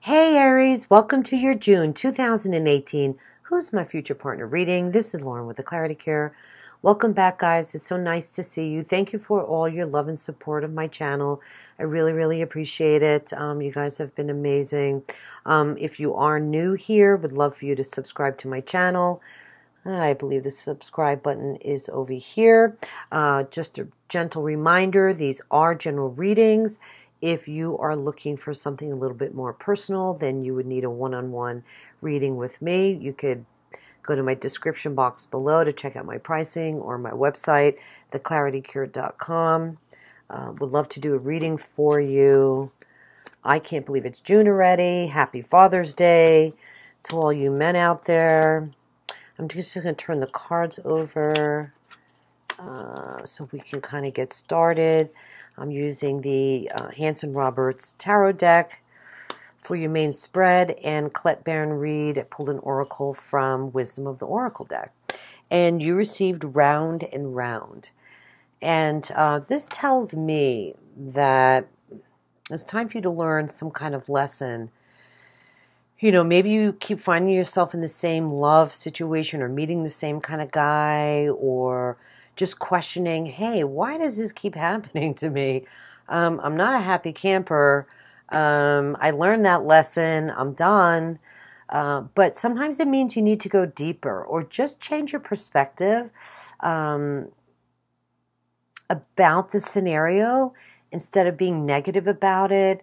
Hey Aries, welcome to your June 2018 Who's My Future Partner reading. This is Lauren with the Clarity Cure. Welcome back, guys. It's so nice to see you. Thank you for all your love and support of my channel. I really appreciate it. You guys have been amazing. If you are new here, would love for you to subscribe to my channel. I believe the subscribe button is over here. Just a gentle reminder, these are general readings. If you are looking for something a little bit more personal, then you would need a one-on-one reading with me. You could go to my description box below to check out my pricing or my website, theclaritycure.com. Would love to do a reading for you. I can't believe it's June already. Happy Father's Day to all you men out there. I'm just going to turn the cards over so we can kind of get started. I'm using the HANSON Roberts Tarot deck for your main spread, and Colette Baron Reed pulled an oracle from Wisdom of the Oracle deck. And you received Round and Round. And this tells me that it's time for you to learn some kind of lesson. You know, maybe you keep finding yourself in the same love situation or meeting the same kind of guy, or just questioning, hey, why does this keep happening to me? I'm not a happy camper. I learned that lesson. I'm done. But sometimes it means you need to go deeper or just change your perspective about the scenario. Instead of being negative about it,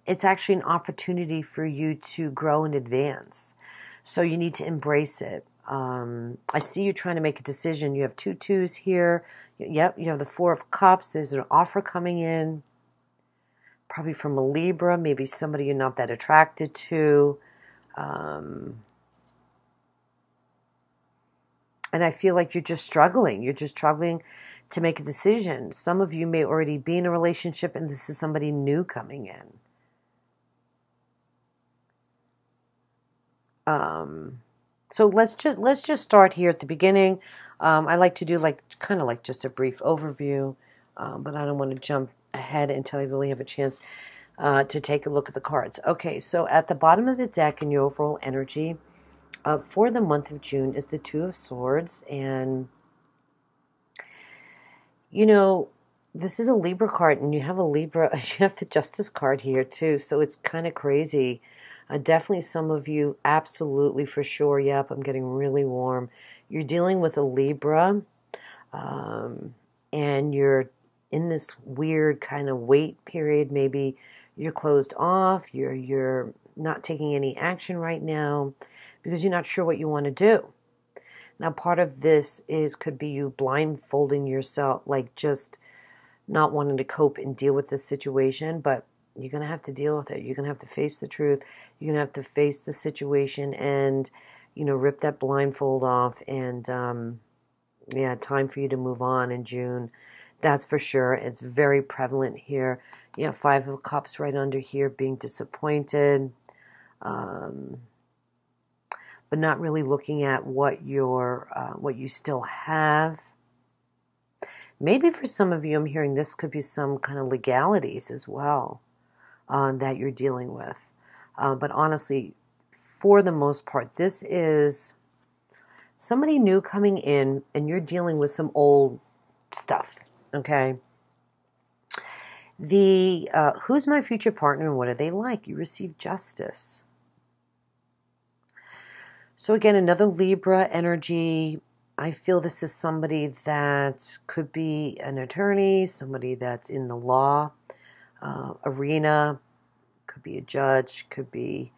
it's actually an opportunity for you to grow and advance. So you need to embrace it. I see you trying to make a decision. You have two twos here. Yep, you have the Four of Cups. There's an offer coming in, probably from a Libra, maybe somebody you're not that attracted to. And I feel like you're just struggling. You're just struggling to make a decision. Some of you may already be in a relationship, and this is somebody new coming in. So let's just start here at the beginning. I like to do kind of like just a brief overview, but I don't want to jump ahead until I really have a chance to take a look at the cards. Okay, so at the bottom of the deck in your overall energy for the month of June is the Two of Swords, and you know, this is a Libra card, and you have a Libra, you have the Justice card here too, so it's kind of crazy. Definitely some of you, absolutely for sure, yep, I'm getting really warm. You're dealing with a Libra, and you're in this weird kind of wait period. Maybe you're closed off, you're not taking any action right now because you're not sure what you want to do. Now, part of this could be you blindfolding yourself, like just not wanting to cope and deal with this situation, but you're going to have to deal with it. You're going to have to face the truth. You're going to have to face the situation and, you know, rip that blindfold off. And, yeah, time for you to move on in June. That's for sure. It's very prevalent here. You have Five of Cups right under here, being disappointed, but not really looking at what you still have. Maybe for some of you, I'm hearing this could be some kind of legalities as well that you're dealing with. But honestly, for the most part, this is somebody new coming in, and you're dealing with some old stuff, okay? The Who's My Future Partner and what are they like? You receive Justice. So again, another Libra energy. I feel this is somebody that could be an attorney, somebody that's in the law arena, could be a judge, could be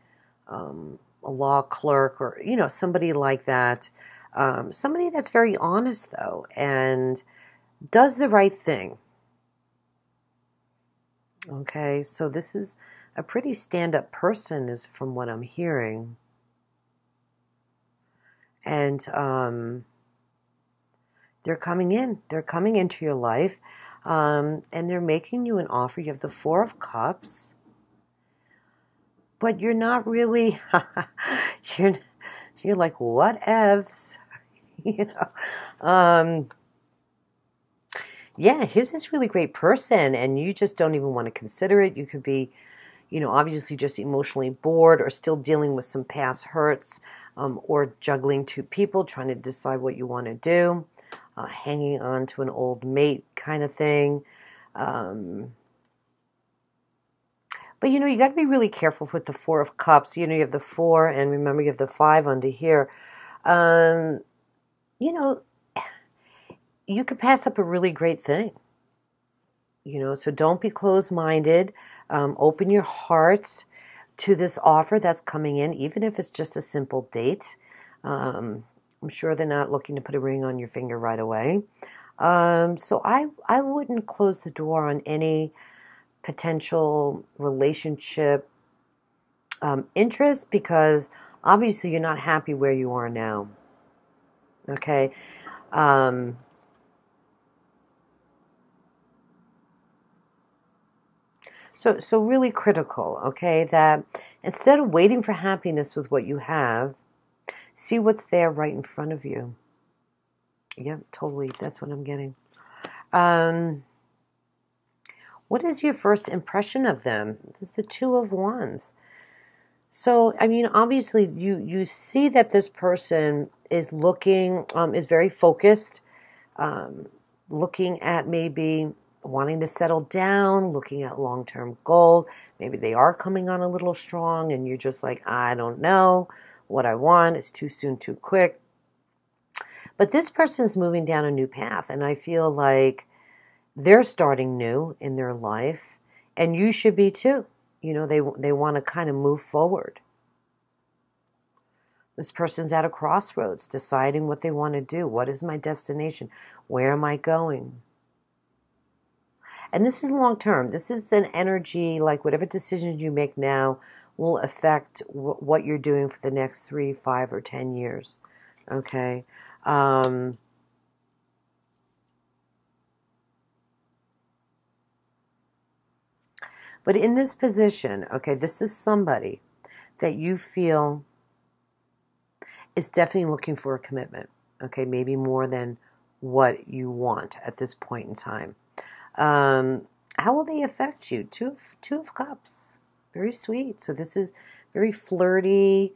a law clerk, or, you know, somebody like that. Somebody that's very honest, though, and does the right thing. Okay, so this is a pretty stand-up person, is from what I'm hearing. And they're coming in. They're coming into your life, and they're making you an offer. You have the Four of Cups, but you're not really. You're like, what evs, you know. Yeah, here's this really great person, and you just don't even want to consider it. You could be, you know, obviously just emotionally bored or still dealing with some past hurts, or juggling two people, trying to decide what you want to do, hanging on to an old mate kind of thing. But, you know, you got to be really careful with the Four of Cups. You know, you have the 4, and remember you have the 5 under here. You know, you could pass up a really great thing. You know, so don't be closed-minded. Open your heart to this offer that's coming in, even if it's just a simple date. I'm sure they're not looking to put a ring on your finger right away. So I wouldn't close the door on any potential relationship interest, because obviously you're not happy where you are now. Okay. So really critical, okay, that instead of waiting for happiness with what you have, see what's there right in front of you. Yeah, totally. That's what I'm getting. What is your first impression of them? This is the 2 of Wands. So, I mean, obviously you see that this person is looking, is very focused, looking at maybe wanting to settle down, looking at long-term goals. Maybe they are coming on a little strong and you're just like, I don't know what I want. It's too soon, too quick. But this person is moving down a new path, and I feel like they're starting new in their life, and you should be too. You know, they want to kind of move forward. This person's at a crossroads, deciding what they want to do. What is my destination? Where am I going? And this is long term. This is an energy, like whatever decisions you make now will affect what you're doing for the next 3, 5, or 10 years. Okay? But in this position, okay, this is somebody that you feel is definitely looking for a commitment. Okay, maybe more than what you want at this point in time. How will they affect you? Two of Cups. Very sweet. So this is very flirty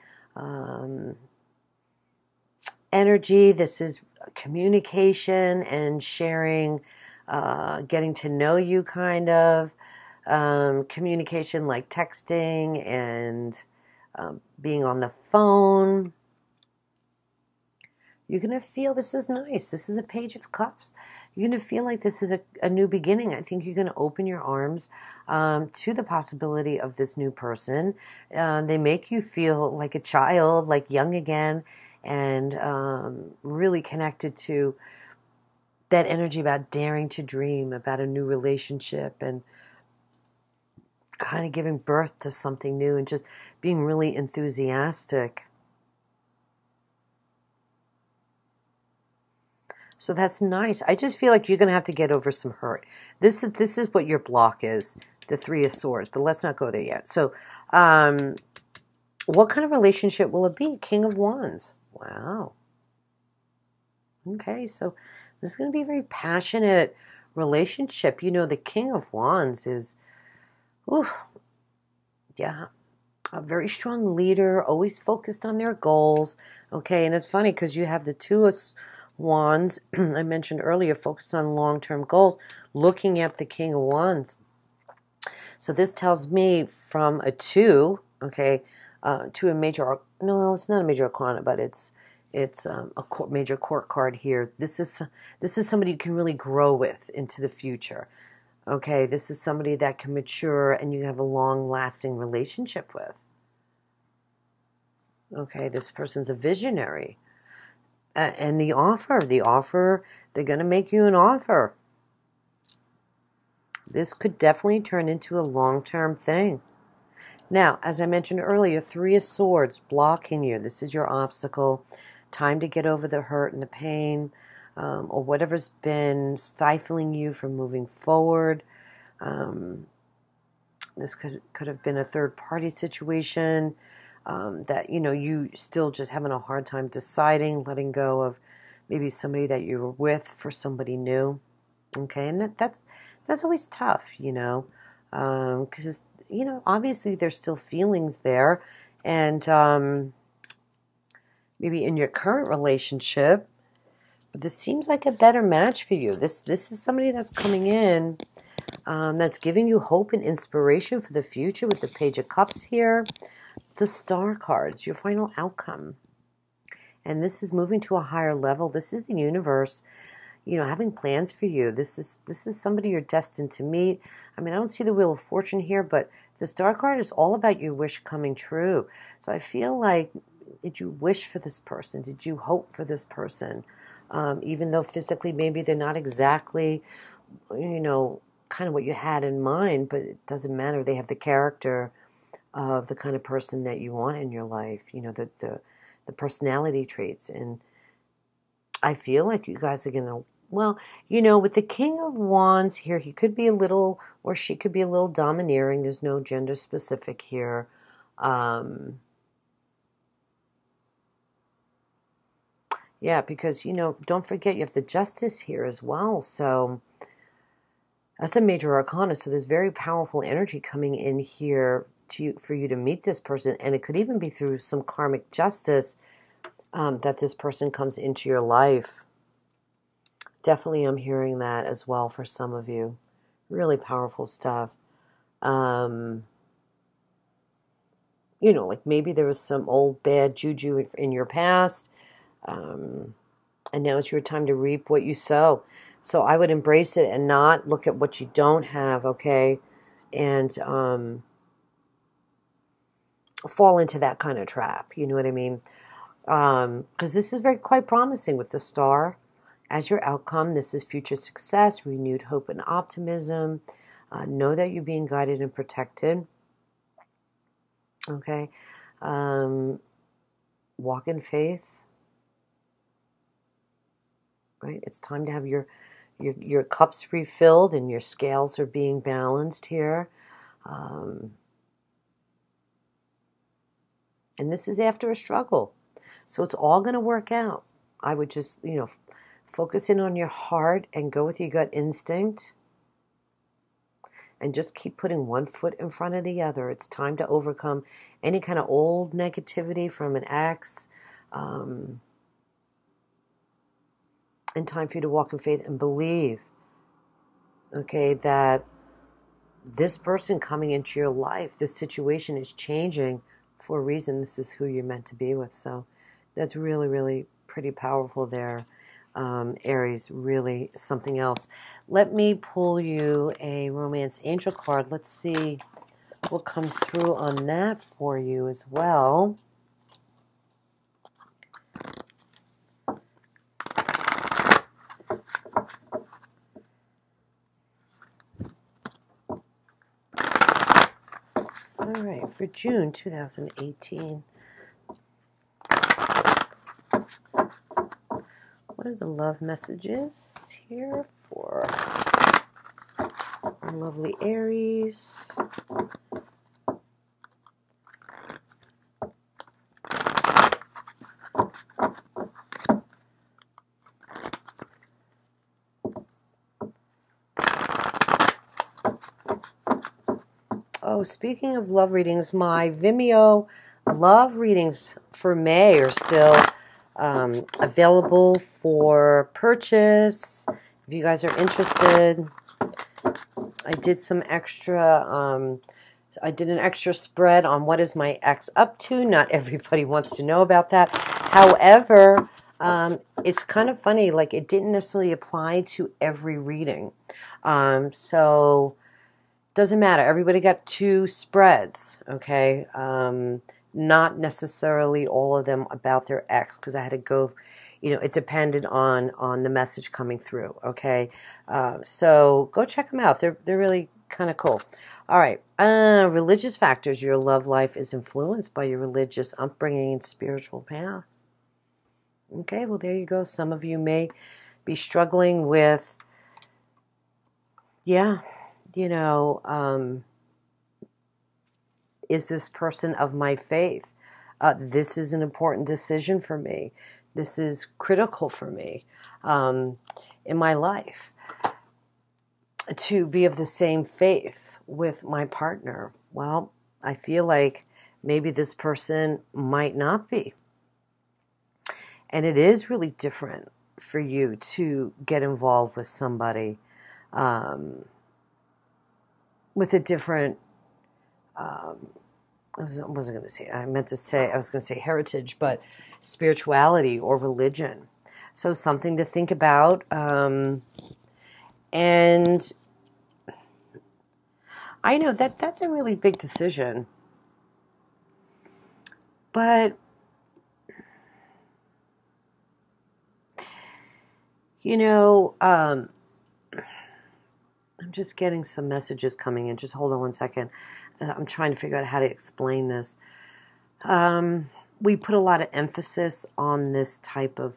energy. This is communication and sharing, getting to know you kind of. Communication like texting and being on the phone. You're going to feel this is nice. This is the Page of Cups. You're going to feel like this is a new beginning. I think you're going to open your arms to the possibility of this new person. They make you feel like a child, like young again, and really connected to that energy about daring to dream, about a new relationship, and kind of giving birth to something new and just being really enthusiastic. So that's nice. I just feel like you're going to have to get over some hurt. This is what your block is, the 3 of Swords, but let's not go there yet. So what kind of relationship will it be? King of Wands. Wow. Okay, so this is going to be a very passionate relationship. You know, the King of Wands is, ooh, yeah, a very strong leader, always focused on their goals. Okay, and it's funny because you have the 2 of Wands, I mentioned earlier, focused on long-term goals, looking at the King of Wands. So this tells me from a 2, okay, to a major, no, it's not a major arcana, but it's a major court card here. This is somebody you can really grow with into the future. Okay, this is somebody that can mature and you have a long-lasting relationship with. Okay, this person's a visionary. And the offer, they're going to make you an offer. This could definitely turn into a long-term thing. Now, as I mentioned earlier, 3 of Swords blocking you. This is your obstacle. Time to get over the hurt and the pain, or whatever's been stifling you from moving forward. This could have been a third-party situation. That, you know, you still just having a hard time deciding, letting go of maybe somebody that you were with for somebody new. Okay, and that's always tough, you know, because you know, obviously there's still feelings there. And maybe in your current relationship, but this seems like a better match for you. This is somebody that's coming in, that's giving you hope and inspiration for the future with the Page of Cups here. The Star cards, your final outcome. And this is moving to a higher level. This is the universe, you know, having plans for you. This is somebody you're destined to meet. I mean, I don't see the Wheel of Fortune here, but the Star card is all about your wish coming true. So I feel like, did you wish for this person? Did you hope for this person? Even though physically maybe they're not exactly, you know, kind of what you had in mind, but it doesn't matter. They have the character of the kind of person that you want in your life, you know, the personality traits. And I feel like you guys are going to, well, you know, with the King of Wands here, he could be a little, or she could be a little domineering. There's no gender specific here. Yeah, because, you know, don't forget you have the Justice here as well. So that's a major arcana. So there's very powerful energy coming in here to you, for you to meet this person. And it could even be through some karmic justice that this person comes into your life. Definitely I'm hearing that as well for some of you. Really powerful stuff. You know, like maybe there was some old bad juju in your past. And now it's your time to reap what you sow. So I would embrace it and not look at what you don't have, okay? And fall into that kind of trap. You know what I mean? Because this is quite promising with the Star. As your outcome, this is future success, renewed hope and optimism. Know that you're being guided and protected. Okay? Walk in faith. Right? It's time to have your cups refilled and your scales are being balanced here. And this is after a struggle. So it's all going to work out. I would just, you know, focus in on your heart and go with your gut instinct. And just keep putting one foot in front of the other. It's time to overcome any kind of old negativity from an ex. And time for you to walk in faith and believe, okay, that this person coming into your life, this situation is changing for a reason. This is who you're meant to be with. So that's really, really pretty powerful there, Aries. Really something else. Let me pull you a Romance Angel card. Let's see what comes through on that for you as well. All right, for June 2018. What are the love messages here for our lovely Aries? Oh, speaking of love readings, my Vimeo love readings for May are still available for purchase. If you guys are interested, I did some extra, I did an extra spread on what is my ex up to. Not everybody wants to know about that. However, it's kind of funny, like it didn't necessarily apply to every reading. So doesn't matter. Everybody got 2 spreads, okay? Not necessarily all of them about their ex, because I had to go, you know, it depended on the message coming through, okay? So go check them out. They're really kind of cool. All right. Religious factors. Your love life is influenced by your religious upbringing and spiritual path. Okay, well, there you go. Some of you may be struggling with, yeah, you know, is this person of my faith? This is an important decision for me. This is critical for me in my life to be of the same faith with my partner. well, I feel like maybe this person might not be. And it is really different for you to get involved with somebody with a different, I wasn't going to say, I was going to say heritage, but spirituality or religion. So something to think about. And I know that that's a really big decision. But, you know, I'm just getting some messages coming in. Just hold on one second. I'm trying to figure out how to explain this. We put a lot of emphasis on this type of,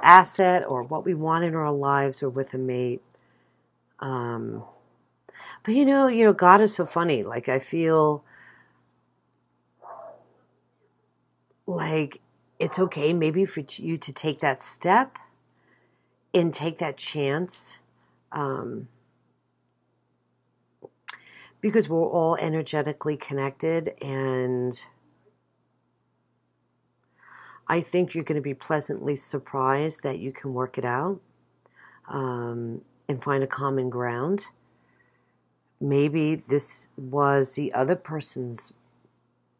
asset or what we want in our lives or with a mate. But God is so funny. Like, I feel like it's okay maybe for you to take that step and take that chance, because we're all energetically connected, and I think you're going to be pleasantly surprised that you can work it out, and find a common ground. Maybe this was the other person's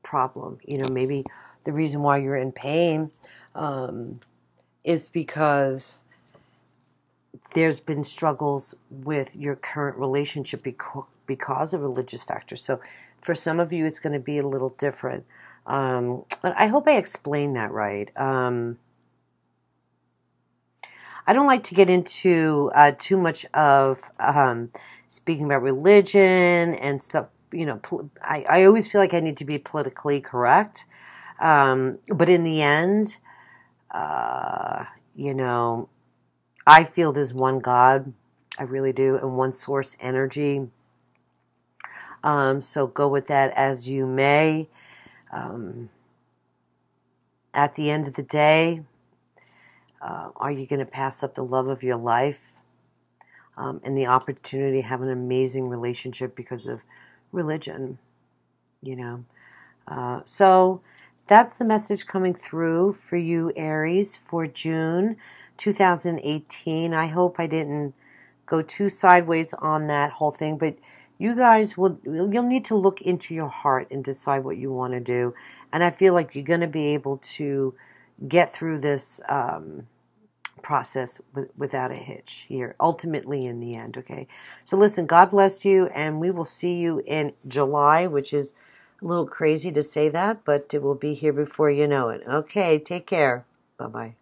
problem. Maybe the reason why you're in pain is because there's been struggles with your current relationship because of religious factors. So for some of you, it's going to be a little different. But I hope I explained that right. I don't like to get into too much of speaking about religion and stuff. I always feel like I need to be politically correct. But in the end, I feel there's one God. I really do. And one source energy. So go with that as you may. At the end of the day, are you going to pass up the love of your life and the opportunity to have an amazing relationship because of religion? So that's the message coming through for you, Aries, for June 2018. I hope I didn't go too sideways on that whole thing, but you guys you'll need to look into your heart and decide what you want to do. And I feel like you're going to be able to get through this process without a hitch here, ultimately in the end, okay? So listen, God bless you, and we will see you in July, which is a little crazy to say that, but it will be here before you know it. Okay, take care. Bye-bye.